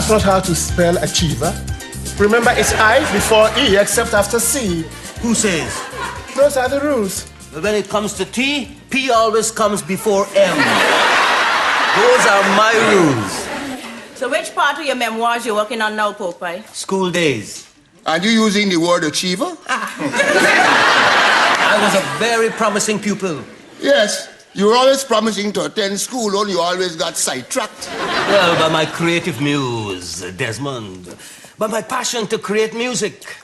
That's not how to spell achiever. Remember, it's I before E, except after C. Who says? Those are the rules. But when it comes to T, P always comes before M. Those are my rules. So which part of your memoirs you're working on now, Pork Pie? School days. Are you using the word achiever? I was a very promising pupil. Yes. You were always promising to attend school, only you always got sidetracked. Well, by my creative muse, Desmond. By my passion to create music.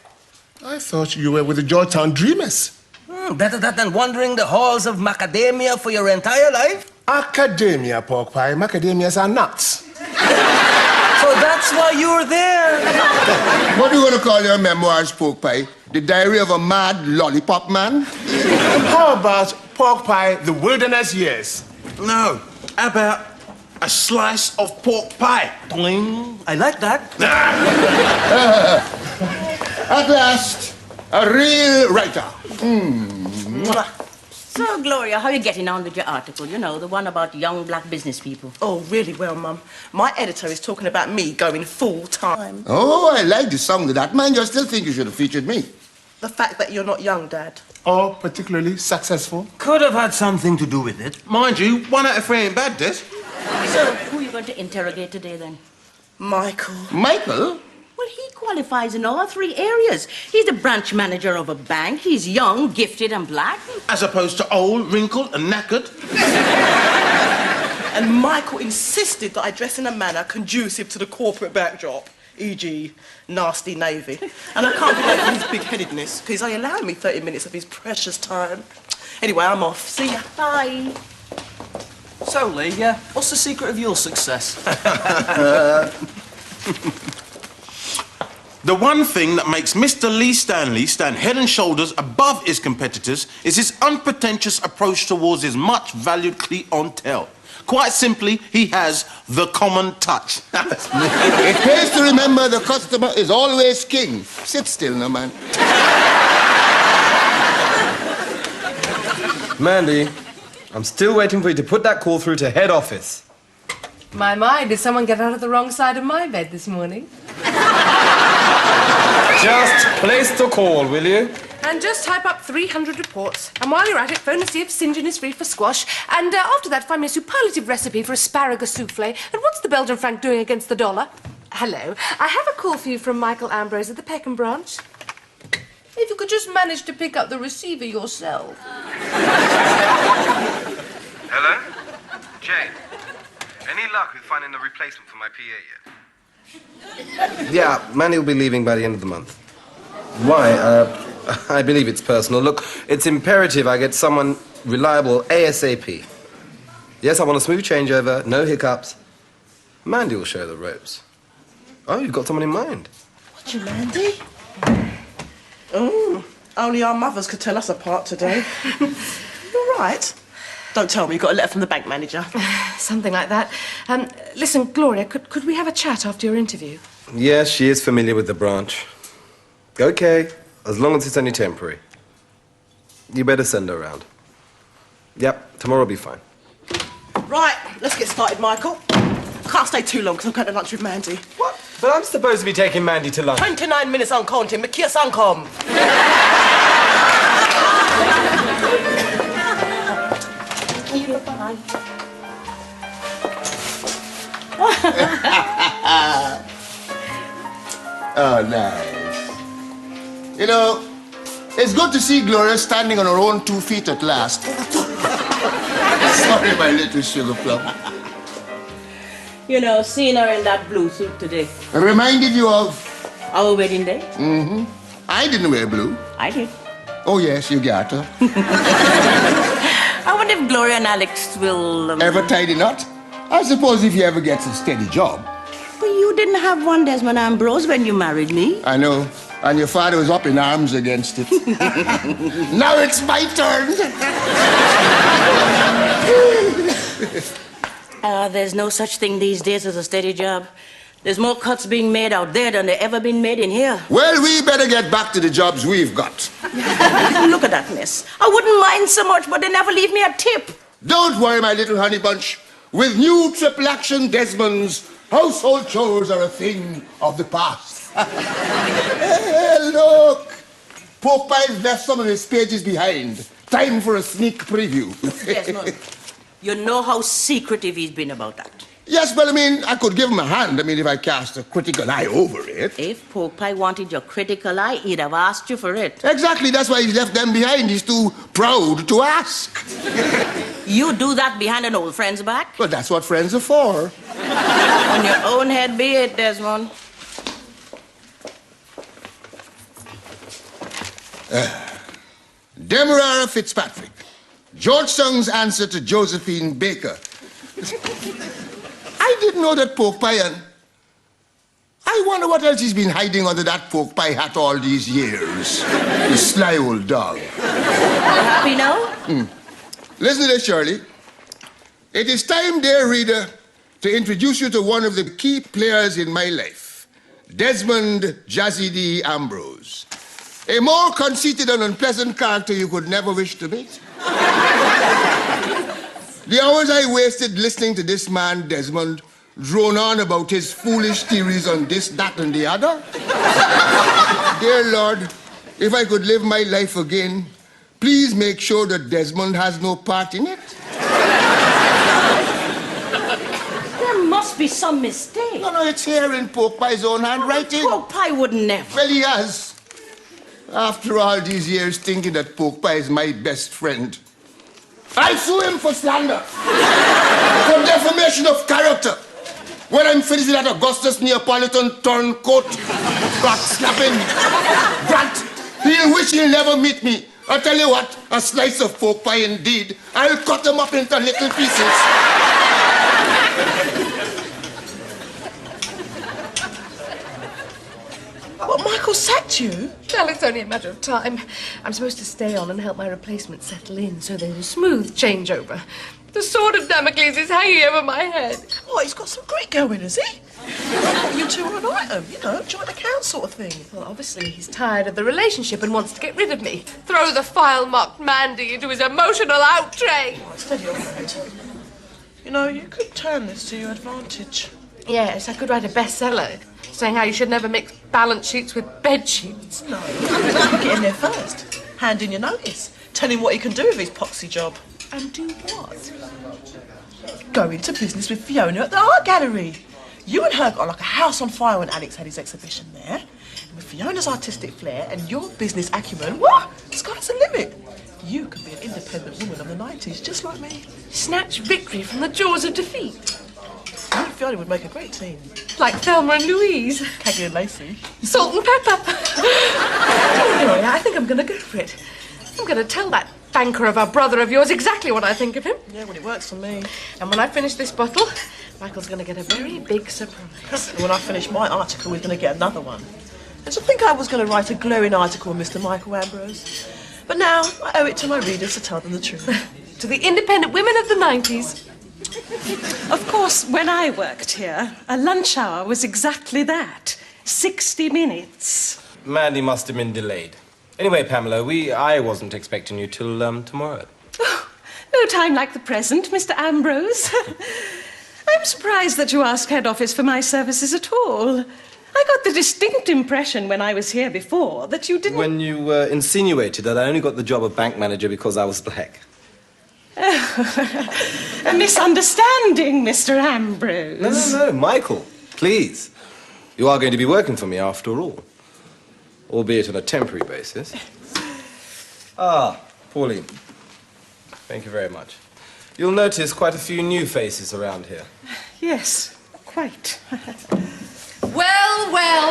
I thought you were with the Georgetown Dreamers. Better that than wandering the halls of macadamia for your entire life. Academia, Pork Pie. Macadamias are nuts. So that's why you were there. What are you going to call your memoirs, Pork Pie? The Diary of a Mad Lollipop Man? How about Pork Pie, the Wilderness Years? No. How about a slice of pork pie? Doing. I like that. At last, a real writer. So, Gloria, how are you getting on with your article? You know, the one about young black business people. Oh, really well, Mum. My editor is talking about me going full-time. Oh, I like the song of that. Mind you, I still think you should have featured me. The fact that you're not young, Dad. Or particularly successful? Could have had something to do with it. Mind you, 1 out of 3 ain't bad, Des. So, who are you going to interrogate today, then? Michael. Michael? Well, he qualifies in all 3 areas. He's the branch manager of a bank. He's young, gifted, and black. As opposed to old, wrinkled, and knackered. And Michael insisted that I dress in a manner conducive to the corporate backdrop, e.g., nasty navy. And I can't relate to his big-headedness, because he's only allowing me 30 minutes of his precious time. Anyway, I'm off. See ya. Bye. So, Lee, what's the secret of your success? The one thing that makes Mr. Lee Stanley stand head and shoulders above his competitors is his unpretentious approach towards his much-valued clientele. Quite simply, he has the common touch. It pays to remember the customer is always king. Sit still now, man. Mandy, I'm still waiting for you to put that call through to head office. My, did someone get out of the wrong side of my bed this morning? Just place the call, will you? And just type up 300 reports. And while you're at it, phone to see if St. John is free for squash. And after that, find me a superlative recipe for asparagus souffle. And what's the Belgian franc doing against the dollar? Hello. I have a call for you from Michael Ambrose at the Peckham branch. If you could just manage to pick up the receiver yourself. Hello? Jane? Any luck with finding a replacement for my PA yet? Yeah, Mandy will be leaving by the end of the month. Why? I believe it's personal. Look, it's imperative I get someone reliable ASAP. Yes, I want a smooth changeover, no hiccups. Mandy will show the ropes. Oh, you've got someone in mind. What, you, Mandy? Oh, only our mothers could tell us apart today. You're right. Don't tell me you got a letter from the bank manager. Something like that. Listen, Gloria, could we have a chat after your interview? Yes, she is familiar with the branch. Okay, as long as it's only temporary. You better send her around. Yep, tomorrow will be fine. Right, let's get started, Michael. Can't stay too long because I'm going to lunch with Mandy. What? But I'm supposed to be taking Mandy to lunch. 29 minutes uncounting. Makia Sankom. Oh, nice. You know, it's good to see Gloria standing on her own 2 feet at last. Sorry, my little sugar plum. You know, seeing her in that blue suit today. Reminded you of? Our wedding day? Mm-hmm. I didn't wear blue. I did. Oh, yes, you got her. I wonder if Gloria and Alex will... Ever tied a knot? I suppose if you ever get a steady job. But you didn't have one, Desmond Ambrose, when you married me. I know. And your father was up in arms against it. Now it's my turn. There's no such thing these days as a steady job. There's more cuts being made out there than there ever been made in here. Well, we better get back to the jobs we've got. Look at that mess. I wouldn't mind so much, but they never leave me a tip. Don't worry, my little honey bunch. With new triple action Desmonds, Household chores are a thing of the past. Look! Pork Pie's left some of his pages behind. Time for a sneak preview. Desmond, you know how secretive he's been about that. Yes, but I mean, I could give him a hand. I mean, if I cast a critical eye over it. If Pork Pie wanted your critical eye, he'd have asked you for it. Exactly, that's why he's left them behind. He's too proud to ask. You do that behind an old friend's back? Well, that's what friends are for. On your own head be it, Desmond. Demerara Fitzpatrick. George Sung's answer to Josephine Baker. I didn't know that pork pie, and I wonder what else he's been hiding under that pork pie hat all these years. The sly old dog. Happy now? Listen to this, Shirley. It is time, dear reader, to introduce you to one of the key players in my life, Desmond Jazzy D. Ambrose. A more conceited and unpleasant character you could never wish to meet. The hours I wasted listening to this man, Desmond, drone on about his foolish theories on this, that, and the other. Dear Lord, if I could live my life again, please make sure that Desmond has no part in it. There must be some mistake. No, it's here in Pork Pie's own handwriting. Pork Pie would never. Well, he has. After all these years thinking that Pork Pie is my best friend, I'll sue him for slander, for defamation of character. When I'm finished with that Augustus Neapolitan turncoat, backslapping brat, he'll wish he'll never meet me. I'll tell you what, a slice of pork pie indeed. I'll cut them up into little pieces. What, Michael sacked you? Well, it's only a matter of time. I'm supposed to stay on and help my replacement settle in so there's a smooth changeover. The sword of Damocles is hanging over my head. What, he's got some grit going, has he? You two are an item, you know, joint account sort of thing. Well, obviously he's tired of the relationship and wants to get rid of me. Throw the file-marked Mandy into his emotional out train. Right, steady on that. You know, you could turn this to your advantage. Yes, I could write a bestseller saying how you should never mix balance sheets with bed sheets. No, get in there first. Hand in your notice. Tell him what he can do with his poxy job. And do what? Go into business with Fiona at the art gallery. You and her got like a house on fire when Alex had his exhibition there. And with Fiona's artistic flair and your business acumen, what? The sky's the limit. You could be an independent woman of the 90s, just like me. Snatch victory from the jaws of defeat. You and Fiona would make a great team. Like Thelma and Louise. Kaggy and Lacey. Salt and pepper. Anyway, I think I'm going to go for it. I'm going to tell that banker of a brother of yours exactly what I think of him. Yeah, well, it works for me. And when I finish this bottle, Michael's going to get a very big surprise. And when I finish my article, we're going to get another one. And to think I was going to write a glowing article on Mr. Michael Ambrose. But now I owe it to my readers to tell them the truth. To the independent women of the 90s. Of course, when I worked here, a lunch hour was exactly that. 60 minutes. Mandy must have been delayed. Anyway, Pamela, I wasn't expecting you till tomorrow. Oh, no time like the present, Mr. Ambrose. I'm surprised that you asked head office for my services at all. I got the distinct impression when I was here before that you didn't... When you insinuated that I only got the job of bank manager because I was black. A misunderstanding, Mr. Ambrose. No, Michael, please. You are going to be working for me after all. Albeit on a temporary basis. Ah, Pauline. Thank you very much. You'll notice quite a few new faces around here. Yes, quite. Well, well, well.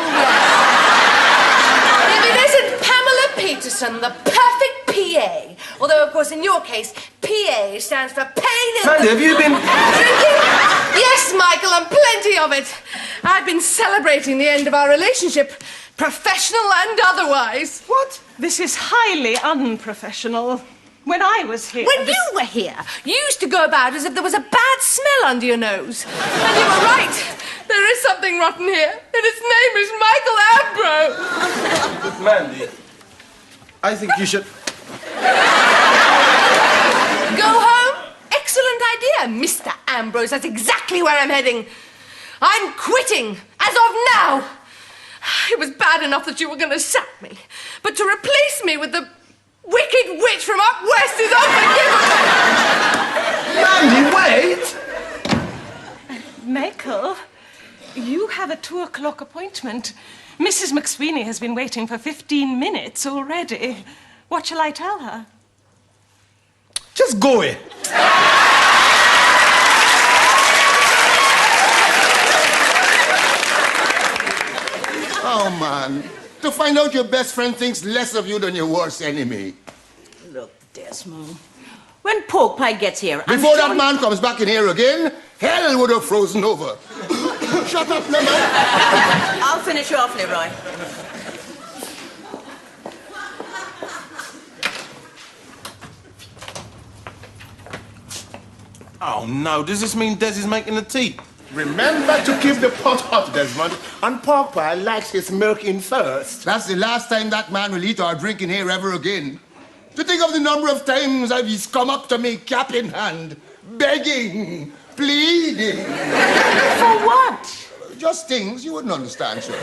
If it isn't Pamela Peterson, the perfect PA. Although, of course, in your case, PA stands for pain in Mandy, have you been... Drinking? Yes, Michael, and plenty of it. I've been celebrating the end of our relationship, professional and otherwise. What? This is highly unprofessional. When I was here... When you were here, you used to go about as if there was a bad smell under your nose. And you were right. There is something rotten here, and its name is Michael Ambrose. Mandy, I think you should... Go home? Excellent idea, Mr. Ambrose. That's exactly where I'm heading. I'm quitting, as of now. It was bad enough that you were going to sack me, but to replace me with the wicked witch from up west is unforgivable. Mandy, wait! Michael, you have a 2 o'clock appointment. Mrs. McSweeney has been waiting for 15 minutes already. What shall I tell her? Just go away. Oh, man. To find out your best friend thinks less of you than your worst enemy. Look, Desmond, when Pork Pie gets here... Before that man comes back in here again, hell would have frozen over. Shut up, Lemon. I'll finish you off, Leroy. Oh, no. Does this mean Des is making the tea? Remember to keep the pot hot, Desmond. And Pork Pie likes his milk in first. That's the last time that man will eat or drink in here ever again. To think of the number of times he's come up to me, cap in hand, begging, pleading. For what? Just things you wouldn't understand, sir.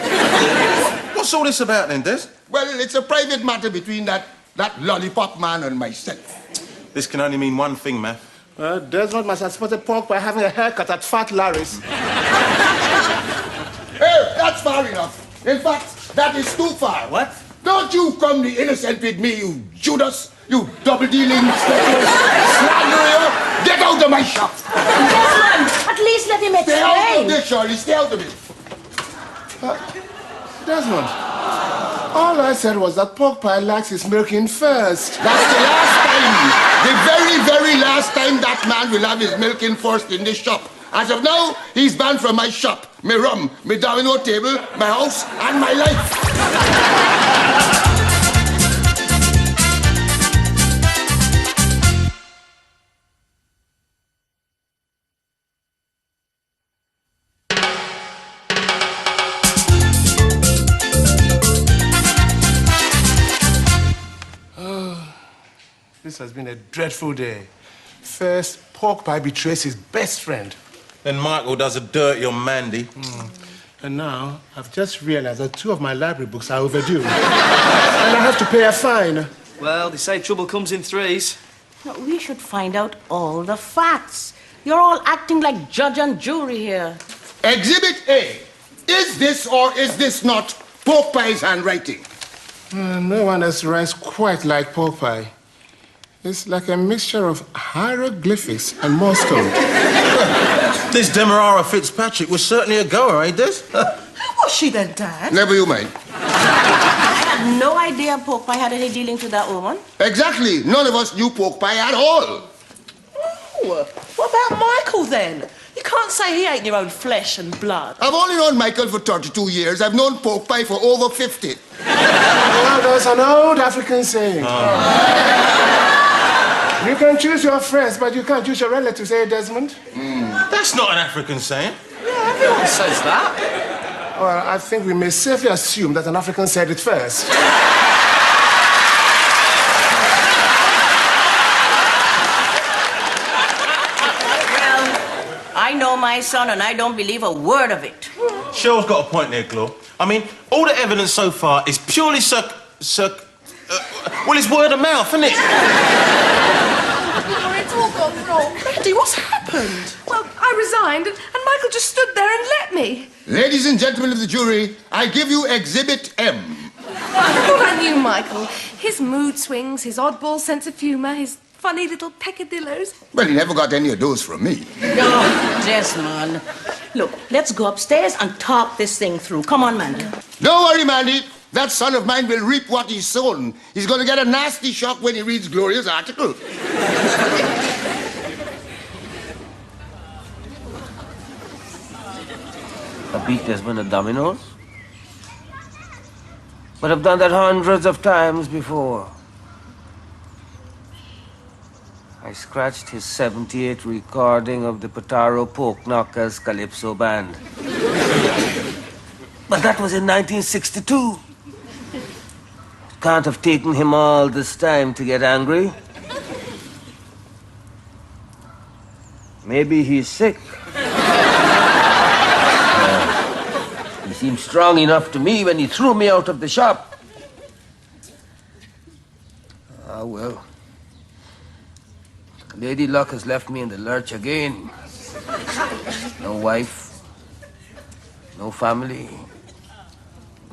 What's all this about then, Des? Well, it's a private matter between that lollipop man and myself. This can only mean one thing, Matt. Desmond must have spotted Pork Pie having a haircut at Fat Larry's. Hey, that's far enough. In fact, that is too far. What? Don't you come the innocent with me, you Judas, you double-dealing, slanderer. Get out of my shop. Desmond, at least let him Stay out of explain. this, Shirley. Stay out of it. Desmond, all I said was that Pork Pie likes his milk in first. That's the last time. The very, very last time that man will have his milk in first in this shop. As of now, he's banned from my shop, my rum, my domino table, my house, and my life. This has been a dreadful day. First, Pork Pie betrays his best friend. Then Michael does a dirty on Mandy. And now, I've just realized that 2 of my library books are overdue. And I have to pay a fine. Well, they say trouble comes in threes. No, we should find out all the facts. You're all acting like judge and jury here. Exhibit A. Is this or is this not Pork Pie's handwriting? No one else writes quite like Pork Pie. It's like a mixture of hieroglyphics and Morse code. This Demerara Fitzpatrick was certainly a goer, eh, Des? Who was she then, Dad? Never you mind. I had no idea Pork Pie had any dealings with that woman. Exactly. None of us knew Pork Pie at all. Oh, what about Michael then? You can't say he ain't your own flesh and blood. I've only known Michael for 32 years. I've known Pork Pie for over 50. Well, there's an old African saying. You can choose your friends, but you can't choose your relatives, eh, Desmond? That's not an African saying. Yeah, everyone says that. Well, I think we may safely assume that an African said it first. I know my son, and I don't believe a word of it. Cheryl's got a point there, Claude. I mean, all the evidence so far is purely well, it's word of mouth, isn't it? It's all gone wrong. Mandy, what's happened? Well, I resigned, and Michael just stood there and let me. Ladies and gentlemen of the jury, I give you Exhibit M. What about you, Michael? His mood swings, his oddball sense of humour, his funny little peccadillos. Well, he never got any of those from me. Oh, Desmond. Look, let's go upstairs and talk this thing through. Come on, Mandy. Don't worry, Mandy. That son of mine will reap what he's sown. He's going to get a nasty shock when he reads Gloria's article. I beat Desmond at dominoes. But I've done that hundreds of times before. I scratched his 78 recording of the Potaro Pork Knockers Calypso Band. But that was in 1962. Can't have taken him all this time to get angry. Maybe he's sick. seemed strong enough to me when he threw me out of the shop. Ah, well. Lady Luck has left me in the lurch again. No wife, no family,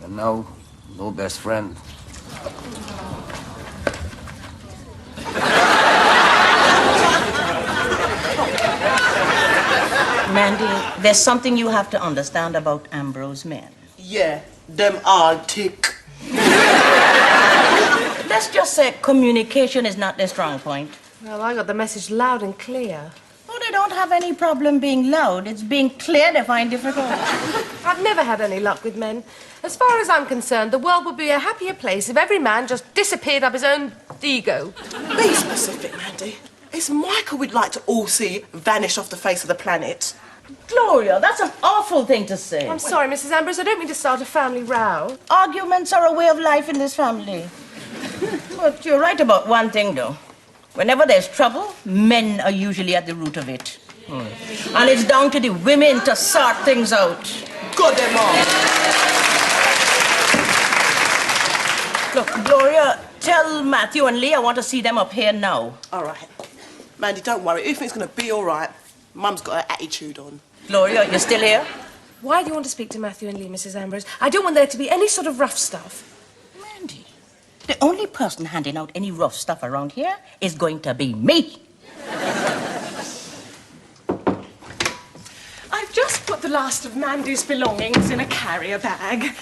and now no best friend. Mandy, there's something you have to understand about Ambrose men. Yeah, them all tick. Let's just say communication is not their strong point. Well, I got the message loud and clear. Oh, they don't have any problem being loud. It's being clear they find difficult. I've never had any luck with men. As far as I'm concerned, the world would be a happier place if every man just disappeared up his own ego. Be specific, Mandy. It's Michael we'd like to all see vanish off the face of the planet. Gloria, that's an awful thing to say. I'm sorry, Mrs. Ambrose, I don't mean to start a family row. Arguments are a way of life in this family. But you're right about one thing, though. Whenever there's trouble, men are usually at the root of it. And it's down to the women to sort things out. Good them all. Look, Gloria, tell Matthew and Lee I want to see them up here now. All right. Mandy, don't worry. Everything's going to be all right. Mum's got her attitude on. Gloria, you're still here? Why do you want to speak to Matthew and Lee, Mrs. Ambrose? I don't want there to be any sort of rough stuff. Mandy, the only person handing out any rough stuff around here is going to be me. I've just put the last of Mandy's belongings in a carrier bag.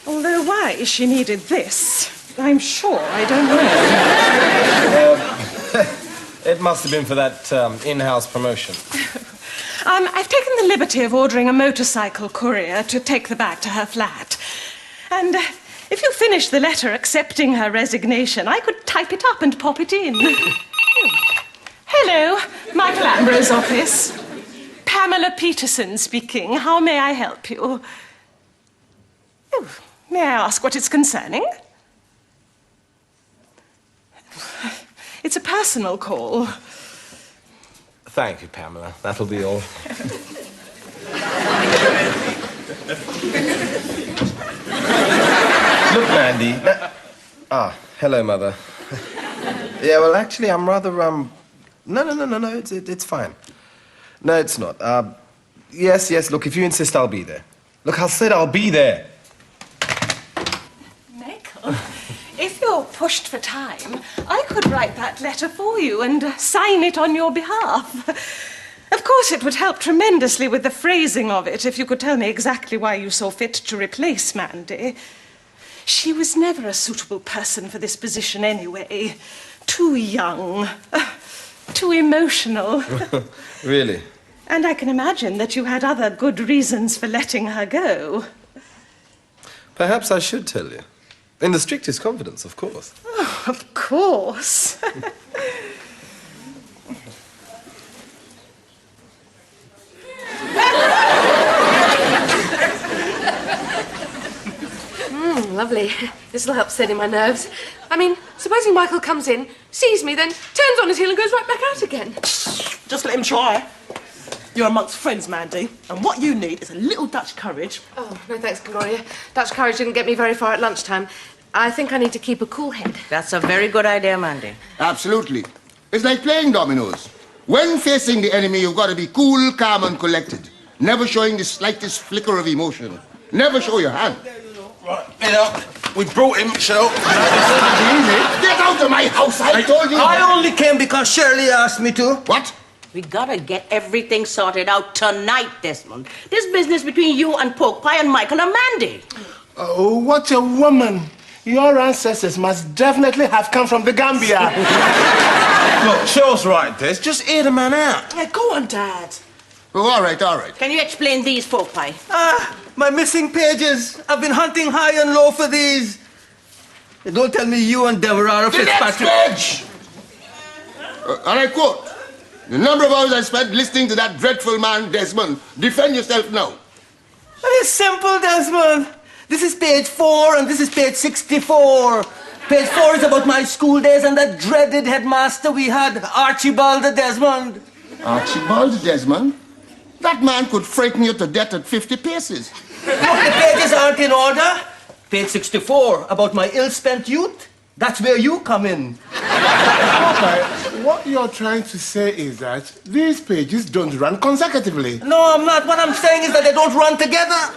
Although why she needed this, I'm sure I don't know. It must have been for that in-house promotion. I've taken the liberty of ordering a motorcycle courier to take the bag to her flat. And if you finish the letter accepting her resignation, I could type it up and pop it in. Hello, Michael Ambrose office. Pamela Peterson speaking. How may I help you? Oh, may I ask what it's concerning? It's a personal call. Thank you, Pamela. That'll be all. Look, Mandy. Hello, Mother. Yeah, well, actually, I'm rather, No, it's fine. No, it's not. Yes, look, if you insist, I'll be there. Look, I said I'll be there. Michael, if you're pushed for time, I could write that letter for you and sign it on your behalf. Of course, it would help tremendously with the phrasing of it if you could tell me exactly why you saw fit to replace Mandy. She was never a suitable person for this position anyway. Too young, too emotional. Really? And I can imagine that you had other good reasons for letting her go. Perhaps I should tell you. In the strictest confidence, of course. Oh, of course. Lovely. This'll help steady my nerves. I mean, supposing Michael comes in, sees me, then turns on his heel and goes right back out again. Just let him try. You're amongst friends, Mandy, and what you need is a little Dutch courage. Oh, no thanks, Gloria. Dutch courage didn't get me very far at lunchtime. I think I need to keep a cool head. That's a very good idea, Mandy. Absolutely. It's like playing dominoes. When facing the enemy, you've got to be cool, calm, and collected. Never showing the slightest flicker of emotion. Never show your hand. Right, we brought him, Michelle. Get out of my house, I told you. I only came because Shirley asked me to. What? We gotta get everything sorted out tonight, Desmond. This business between you and Pork Pie and Michael and Mandy. Oh, what a woman. Your ancestors must definitely have come from the Gambia. Look, Cheryl's right, Des. Just hear the man out. Yeah, go on, Dad. Oh, all right. Can you explain these, Pork Pie? My missing pages. I've been hunting high and low for these. Don't tell me you and Deborah are The next page! And I quote, the number of hours I spent listening to that dreadful man, Desmond. Defend yourself now. It's simple, Desmond. This is page 4 and this is page 64. Page 4 is about my school days and that dreaded headmaster we had, Archibald Desmond. Archibald Desmond? That man could frighten you to death at 50 paces. Look, the pages aren't in order. Page 64, about my ill-spent youth. That's where you come in. Popeye, what you're trying to say is that these pages don't run consecutively. No, I'm not. What I'm saying is that they don't run together.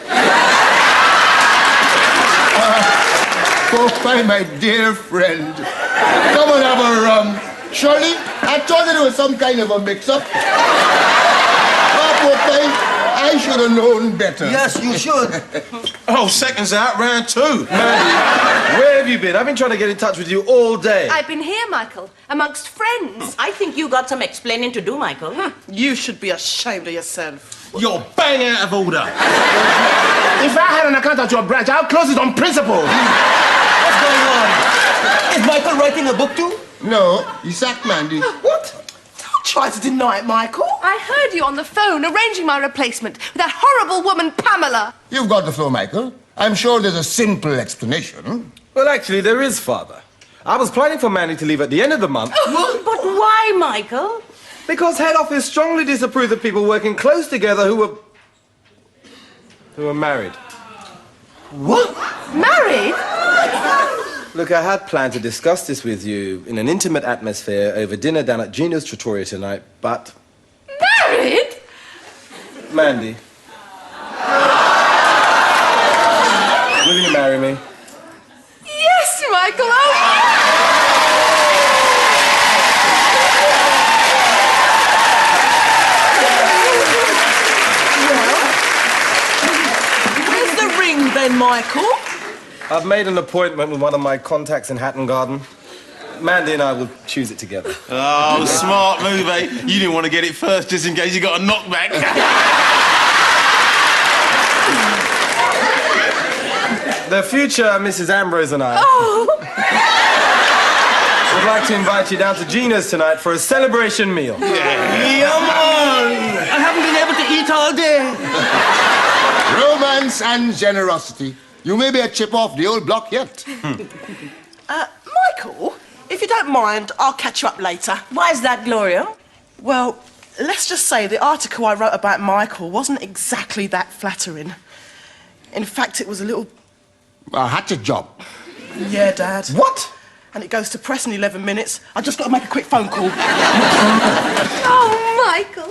Popeye, my dear friend. Come and have a rum. Shirley, I thought there was some kind of a mix-up. Popeye, I should have known better. Yes, you should. Oh, seconds out, round 2. Mandy, where have you been? I've been trying to get in touch with you all day. I've been here, Michael, amongst friends. I think you got some explaining to do, Michael. You should be ashamed of yourself. You're bang out of order. If I had an account at your branch, I'll close it on principle. What's going on? Is Michael writing a book too? No, he sacked Mandy. What? Don't try to deny it, Michael. I heard you on the phone arranging my replacement with that horrible woman, Pamela. You've got the flow, Michael. I'm sure there's a simple explanation. Well, actually, there is, Father. I was planning for Mandy to leave at the end of the month. But why, Michael? Because head office strongly disapproved of people working close together who were married. What? Married? Look, I had planned to discuss this with you in an intimate atmosphere over dinner down at Gina's Trattoria tonight, but... Married? Mandy. Will you marry me? Yes, Michael. Where's the ring then, Michael? I've made an appointment with one of my contacts in Hatton Garden. Mandy and I will choose it together. Oh, smart move, eh? You didn't want to get it first just in case you got a knockback. The future Mrs. Ambrose and I would like to invite you down to Gina's tonight for a celebration meal. Come on! I haven't been able to eat all day. Romance and generosity. You may be a chip off the old block yet. Michael, if you don't mind, I'll catch you up later. Why is that, Gloria? Well, let's just say the article I wrote about Michael wasn't exactly that flattering. In fact, it was a little... A hatchet job. Yeah, Dad. What? And it goes to press in 11 minutes. I just got to make a quick phone call. Oh, Michael.